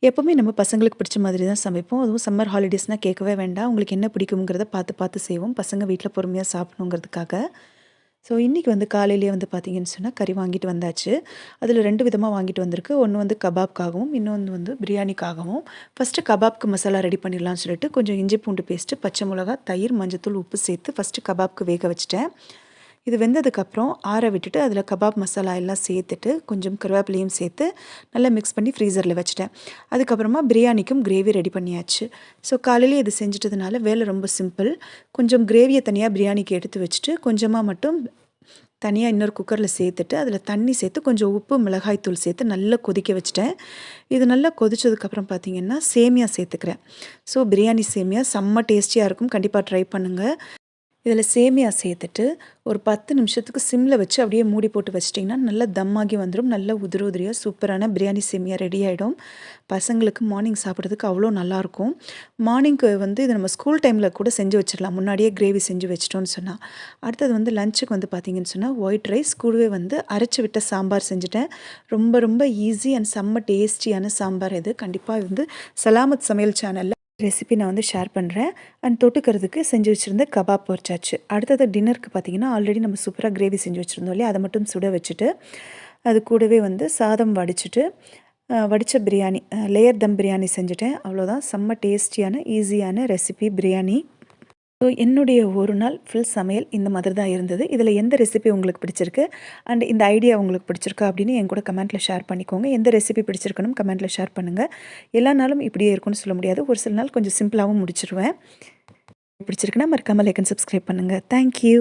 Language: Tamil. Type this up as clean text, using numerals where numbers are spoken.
எப்பவுமே நம்ம பசங்களுக்கு பிடிச்ச மாதிரி தான் சமைப்போம். அதுவும் சம்மர் ஹாலிடேஸ்னா கேட்கவே வேண்டாம். உங்களுக்கு என்ன பிடிக்கும்ங்கிறத பார்த்து பார்த்து செய்வோம். பசங்க வீட்ல பொறுமையா சாப்பிடணுங்கிறதுக்காக. ஸோ இன்னைக்கு வந்து காலையிலேயே வந்து பார்த்தீங்கன்னு சொன்னா, கறி வாங்கிட்டு வந்தாச்சு. அதில 2 விதமா வாங்கிட்டு வந்திருக்கு. ஒண்ணு வந்து கபாப்க்காகவும், இன்னொன்னு வந்து பிரியாணிக்காகவும். ஃபர்ஸ்ட்டு கபாப்க்கு மசாலா ரெடி பண்ணிடலாம்னு சொல்லிட்டு, கொஞ்சம் இஞ்சி பூண்டு பேஸ்ட்டு, பச்சை மிளகா, தயிர், மஞ்சத்தூள், உப்பு சேர்த்து ஃபர்ஸ்ட்டு கபாப்க்கு வேக வச்சுட்டேன். இது வெந்ததுக்கப்புறம் ஆற விட்டுட்டு அதில் கபாப் மசாலா எல்லாம் சேர்த்துட்டு கொஞ்சம் கருவேப்பிலையும் சேர்த்து நல்லா மிக்ஸ் பண்ணி ஃப்ரீசரில் வச்சுட்டேன். அதுக்கப்புறமா பிரியாணிக்கும் கிரேவி ரெடி பண்ணியாச்சு. ஸோ காலையிலேயே இது செஞ்சுட்டதுனால வேலை ரொம்ப சிம்பிள். கொஞ்சம் கிரேவியை தனியாக பிரியாணிக்கு எடுத்து வச்சுட்டு கொஞ்சமாக மட்டும் தனியாக இன்னொரு குக்கரில் சேர்த்துட்டு அதில் தண்ணி சேர்த்து கொஞ்சம் உப்பு மிளகாய் தூள் சேர்த்து நல்லா கொதிக்க வச்சுட்டேன். இது நல்லா கொதிச்சதுக்கப்புறம் பார்த்தீங்கன்னா சேமியா சேர்த்துக்கிறேன். ஸோ பிரியாணி சேமியா செம்ம டேஸ்டியாக இருக்கும். கண்டிப்பாக ட்ரை பண்ணுங்கள். இதில் சேமியா சேர்த்துட்டு ஒரு 10 நிமிஷத்துக்கு சிம்மில் வச்சு அப்படியே மூடி போட்டு வச்சிட்டிங்கன்னா நல்லா தம்மாகி வந்துடும். நல்லா உதிரி உதிரியாக சூப்பரான பிரியாணி சேமியா ரெடி ஆகிடும். பசங்களுக்கு மார்னிங் சாப்பிட்றதுக்கு அவ்வளோ நல்லாயிருக்கும். மார்னிங்க்கு வந்து இதை நம்ம ஸ்கூல் டைமில் கூட செஞ்சு வச்சிடலாம். முன்னாடியே கிரேவி செஞ்சு வச்சிட்டோன்னு சொன்னால். அடுத்தது வந்து லஞ்சுக்கு வந்து பார்த்திங்கன்னு சொன்னால் ஒயிட் ரைஸ் கூடவே வந்து அரைச்சி விட்ட சாம்பார் செஞ்சுட்டேன். ரொம்ப ரொம்ப ஈஸி அண்ட் செம்ம டேஸ்டியான சாம்பார் இது. கண்டிப்பாக வந்து சலாமத் சமையல் சேனலில் ரெசிபி நான் வந்து ஷேர் பண்ணுறேன். அண்ட் தொட்டுக்கிறதுக்கு செஞ்சு வச்சுருந்த கபாப் பொரிச்சாச்சு. அடுத்தது டின்னருக்கு பார்த்திங்கன்னா ஆல்ரெடி நம்ம சூப்பராக கிரேவி செஞ்சு வச்சுருந்தோம் இல்லையா, அதை மட்டும் சுட வச்சுட்டு அது கூடவே வந்து சாதம் வடிச்சிட்டு வடித்த பிரியாணி லேயர் தம் பிரியாணி செஞ்சுட்டேன். அவ்வளோதான். செம்ம டேஸ்டியான ஈஸியான ரெசிபி பிரியாணி. ஸோ என்னுடைய ஒரு நாள் ஃபுல் சமையல் இந்த மாதிரி தான் இருந்தது. இதில் எந்த ரெசிபி உங்களுக்கு பிடிச்சிருக்கு அண்ட் இந்த ஐடியா உங்களுக்கு பிடிச்சிருக்கா அப்படின்னு என் கூட கமெண்ட்டில் ஷேர் பண்ணிக்கோங்க. எந்த ரெசிபி பிடிச்சிருக்குன்னு கமெண்ட்டில் ஷேர் பண்ணுங்கள். எல்லா நாளும் இப்படியே இருக்கும்னு சொல்ல முடியாது. ஒரு சில நாள் கொஞ்சம் சிம்பிளாகவும் முடிச்சிருவேன். பிடிச்சிருக்குன்னா மறக்காமல் லைக் அண்ட் சப்ஸ்கிரைப் பண்ணுங்கள். தேங்க்யூ.